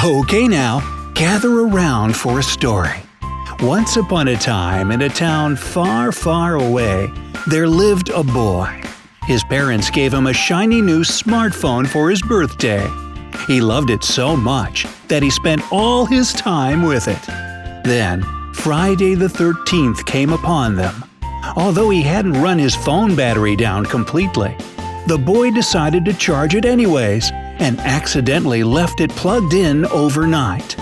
Okay now, gather around for a story. Once upon a time, in a town far, far away, there lived a boy. His parents gave him a shiny new smartphone for his birthday. He loved it so much that he spent all his time with it. Then, Friday the 13th came upon them. Although he hadn't run his phone battery down completely, the boy decided to charge it anyways and accidentally left it plugged in overnight.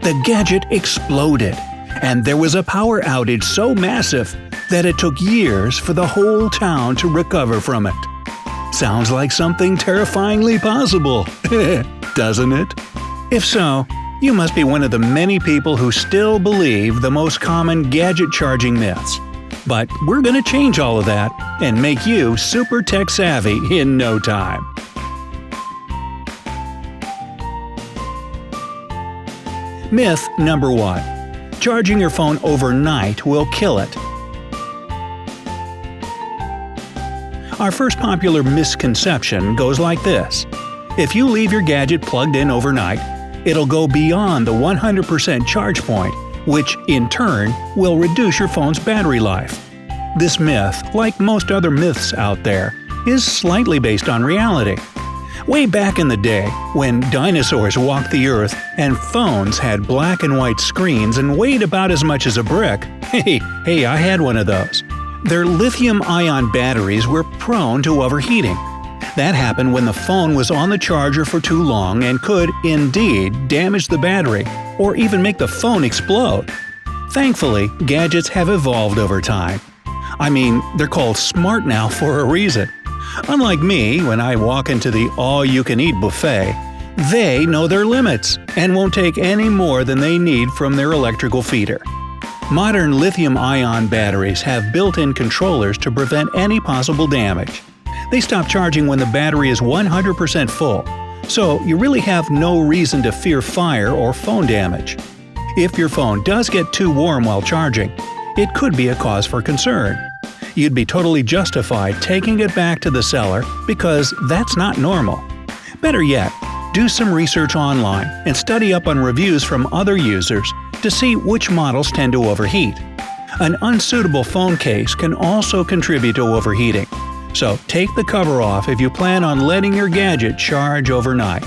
The gadget exploded, and there was a power outage so massive that it took years for the whole town to recover from it. Sounds like something terrifyingly possible, doesn't it? If so, you must be one of the many people who still believe the most common gadget charging myths. But we're going to change all of that and make you super tech savvy in no time. Myth number 1. Charging your phone overnight will kill it. Our first popular misconception goes like this. If you leave your gadget plugged in overnight, it'll go beyond the 100% charge point, which, in turn, will reduce your phone's battery life. This myth, like most other myths out there, is slightly based on reality. Way back in the day, when dinosaurs walked the earth and phones had black and white screens and weighed about as much as a brick, hey, I had one of those. Their lithium-ion batteries were prone to overheating. That happened when the phone was on the charger for too long and could, indeed, damage the battery or even make the phone explode. Thankfully, gadgets have evolved over time. I mean, they're called smart now for a reason. Unlike me, when I walk into the all-you-can-eat buffet, they know their limits and won't take any more than they need from their electrical feeder. Modern lithium-ion batteries have built-in controllers to prevent any possible damage. They stop charging when the battery is 100% full, so you really have no reason to fear fire or phone damage. If your phone does get too warm while charging, it could be a cause for concern. You'd be totally justified taking it back to the seller because that's not normal. Better yet, do some research online and study up on reviews from other users to see which models tend to overheat. An unsuitable phone case can also contribute to overheating, so take the cover off if you plan on letting your gadget charge overnight.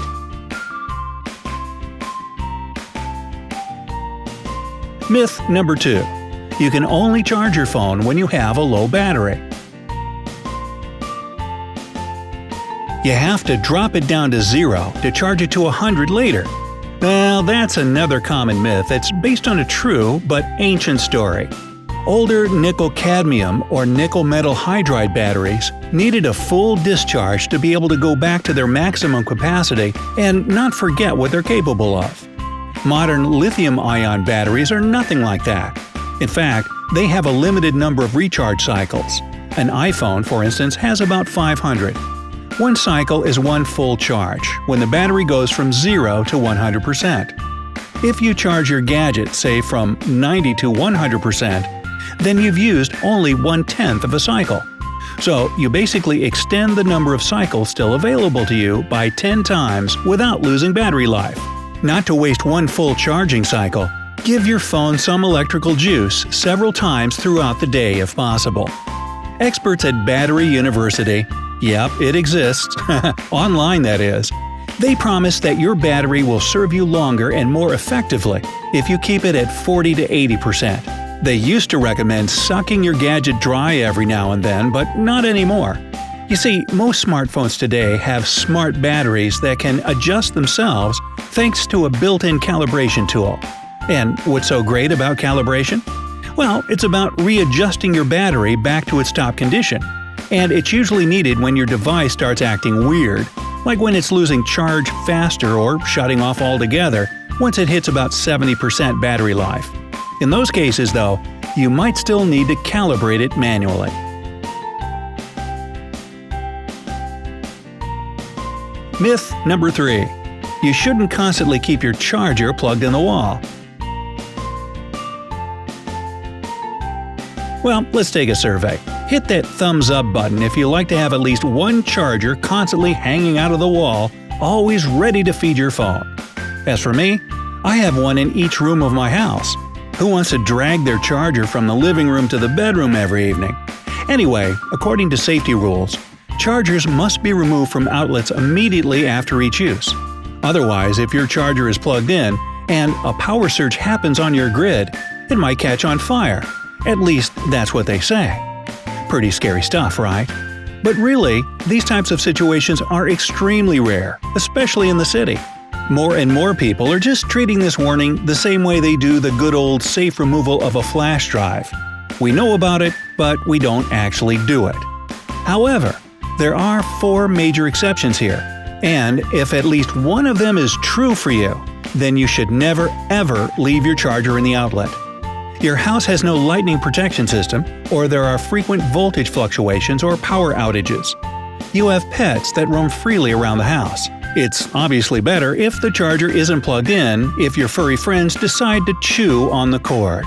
Myth number 2. You can only charge your phone when you have a low battery. You have to drop it down to 0 to charge it to 100 later. Well, that's another common myth that's based on a true but ancient story. Older nickel-cadmium or nickel metal hydride batteries needed a full discharge to be able to go back to their maximum capacity and not forget what they're capable of. Modern lithium-ion batteries are nothing like that. In fact, they have a limited number of recharge cycles. An iPhone, for instance, has about 500. One cycle is one full charge, when the battery goes from 0 to 100%. If you charge your gadget, say from 90 to 100%, then you've used only 1/10 of a cycle. So you basically extend the number of cycles still available to you by 10 times without losing battery life. Not to waste one full charging cycle, give your phone some electrical juice several times throughout the day if possible. Experts at Battery University, yep, it exists, online that is, they promise that your battery will serve you longer and more effectively if you keep it at 40 to 80%. They used to recommend sucking your gadget dry every now and then, but not anymore. You see, most smartphones today have smart batteries that can adjust themselves thanks to a built-in calibration tool. And what's so great about calibration? Well, it's about readjusting your battery back to its top condition. And it's usually needed when your device starts acting weird, like when it's losing charge faster or shutting off altogether once it hits about 70% battery life. In those cases, though, you might still need to calibrate it manually. Myth number 3. You shouldn't constantly keep your charger plugged in the wall. Well, let's take a survey. Hit that thumbs up button if you like to have at least one charger constantly hanging out of the wall, always ready to feed your phone. As for me, I have one in each room of my house. Who wants to drag their charger from the living room to the bedroom every evening? Anyway, according to safety rules, chargers must be removed from outlets immediately after each use. Otherwise, if your charger is plugged in and a power surge happens on your grid, it might catch on fire. At least that's what they say. Pretty scary stuff, right? But really, these types of situations are extremely rare, especially in the city. More and more people are just treating this warning the same way they do the good old safe removal of a flash drive. We know about it, but we don't actually do it. However, there are 4 major exceptions here, and if at least one of them is true for you, then you should never ever leave your charger in the outlet. Your house has no lightning protection system, or there are frequent voltage fluctuations or power outages. You have pets that roam freely around the house. It's obviously better if the charger isn't plugged in if your furry friends decide to chew on the cord.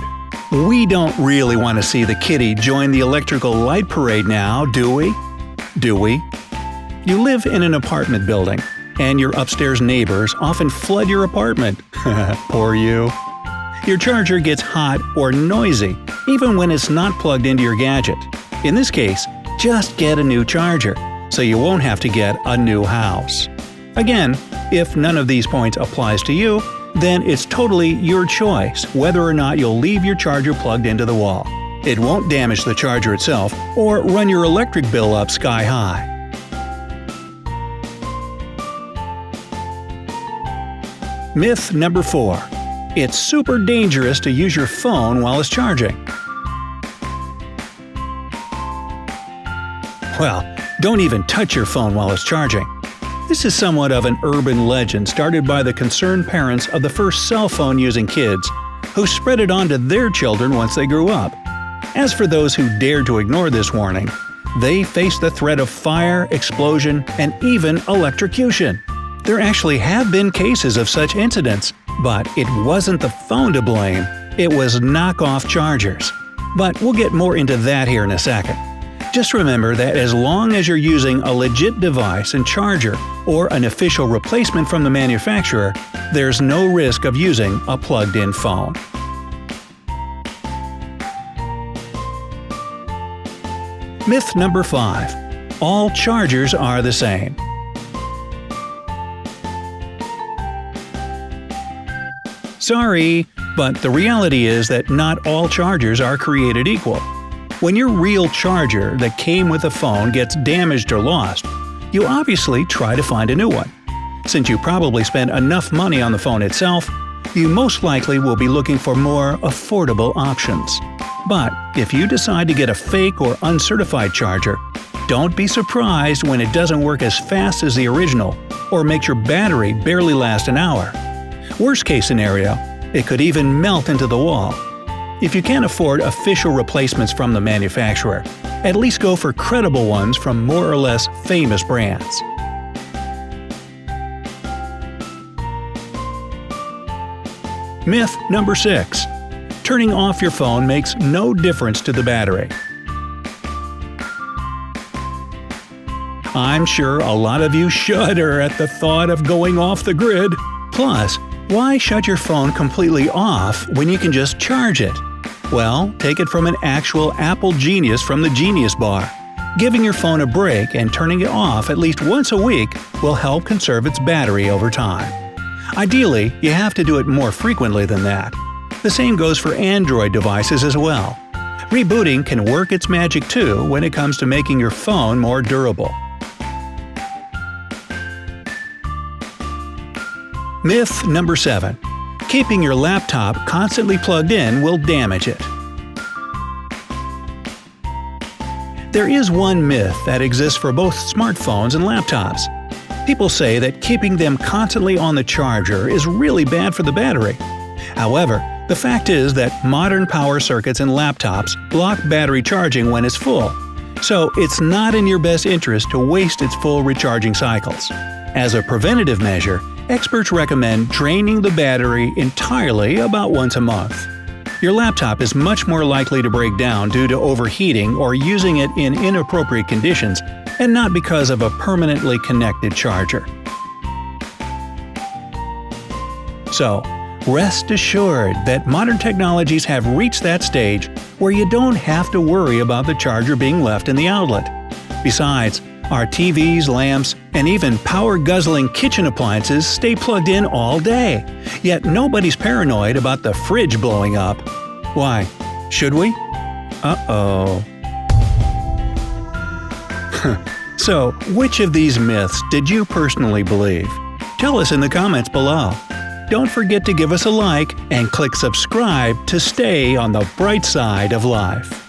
We don't really want to see the kitty join the electrical light parade now, do we? Do we? You live in an apartment building, and your upstairs neighbors often flood your apartment. Poor you. Your charger gets hot or noisy, even when it's not plugged into your gadget. In this case, just get a new charger, so you won't have to get a new house. Again, if none of these points applies to you, then it's totally your choice whether or not you'll leave your charger plugged into the wall. It won't damage the charger itself or run your electric bill up sky high. Myth number 4. It's super dangerous to use your phone while it's charging. Well, don't even touch your phone while it's charging. This is somewhat of an urban legend started by the concerned parents of the first cell phone using kids, who spread it on to their children once they grew up. As for those who dared to ignore this warning, they faced the threat of fire, explosion, and even electrocution. There actually have been cases of such incidents, but it wasn't the phone to blame, it was knockoff chargers. But we'll get more into that here in a second. Just remember that as long as you're using a legit device and charger, or an official replacement from the manufacturer, there's no risk of using a plugged-in phone. Myth number 5. All chargers are the same. Sorry, but the reality is that not all chargers are created equal. When your real charger that came with the phone gets damaged or lost, you obviously try to find a new one. Since you probably spend enough money on the phone itself, you most likely will be looking for more affordable options. But if you decide to get a fake or uncertified charger, don't be surprised when it doesn't work as fast as the original or makes your battery barely last an hour. Worst case scenario, it could even melt into the wall. If you can't afford official replacements from the manufacturer, at least go for credible ones from more or less famous brands. Myth number 6. Turning off your phone makes no difference to the battery. I'm sure a lot of you shudder at the thought of going off the grid. Plus, why shut your phone completely off when you can just charge it? Well, take it from an actual Apple genius from the Genius Bar. Giving your phone a break and turning it off at least once a week will help conserve its battery over time. Ideally, you have to do it more frequently than that. The same goes for Android devices as well. Rebooting can work its magic too when it comes to making your phone more durable. Myth number 7. Keeping your laptop constantly plugged in will damage it. There is one myth that exists for both smartphones and laptops. People say that keeping them constantly on the charger is really bad for the battery. However, the fact is that modern power circuits in laptops block battery charging when it's full, so it's not in your best interest to waste its full recharging cycles. As a preventative measure, experts recommend draining the battery entirely about once a month. Your laptop is much more likely to break down due to overheating or using it in inappropriate conditions, and not because of a permanently connected charger. So, rest assured that modern technologies have reached that stage where you don't have to worry about the charger being left in the outlet. Besides, our TVs, lamps, and even power-guzzling kitchen appliances stay plugged in all day. Yet nobody's paranoid about the fridge blowing up. Why? Should we? Uh-oh. So, which of these myths did you personally believe? Tell us in the comments below. Don't forget to give us a like and click subscribe to stay on the bright side of life.